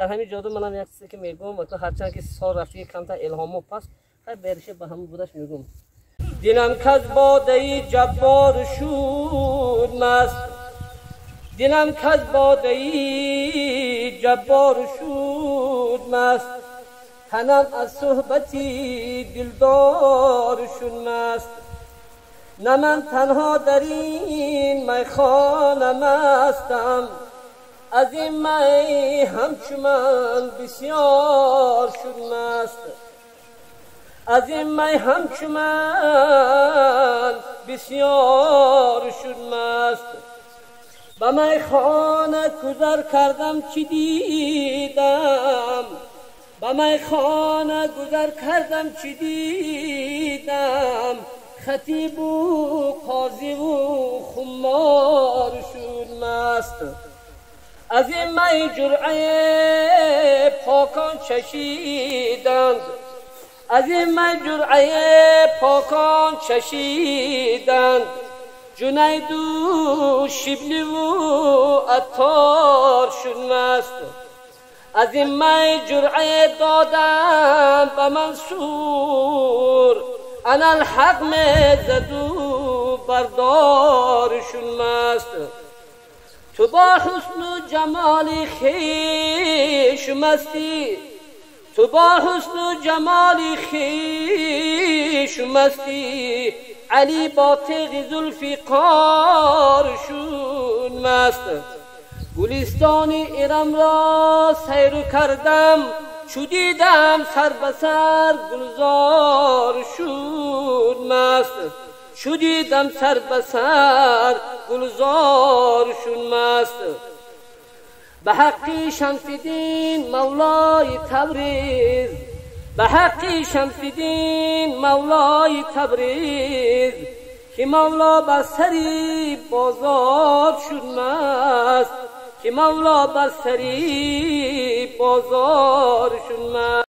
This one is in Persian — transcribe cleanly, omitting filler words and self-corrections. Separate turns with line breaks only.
در همین جادو منم یک چیزی که میگم و تو هرچند که سال رفتی کمتر الهام و پس خیلی برشه به همون بودش میگم دلم کز باده جبار شد مست دلم کز باده جبار شد مست تنم از صحبتی دلدار شد مست نه من تنها در این میخانه مستم از این می همچو من بسیار شد مست از این می همچو من بسیار شد مست به میخانه گذر کردم چی دیدم به میخانه گذر کردم چی دیدم خطیب و قاضی و خمار شد مست از این می جرعه پاکان چشیدند از این می جرعه پاکان چشیدند جنید و شبلی و عطار شد مست از این می جرعه دادم به منصور انا الحق مزد و بردار شد مست تو با حسن و جمال خویش مستی تو با حسن و جمال خویش مستی علی با تیغ ذوالفقار شد مست گلستان ارم را سیر کردم چو دیدم سر به سر گلزار شد مست چو دیدم سر به سر گلزار شد مست به حق شمس دین مولای تبریز به حق شمس دین مولای تبریز که مولا بر سری بازار شد مست که مولا بر سری بازار شد مست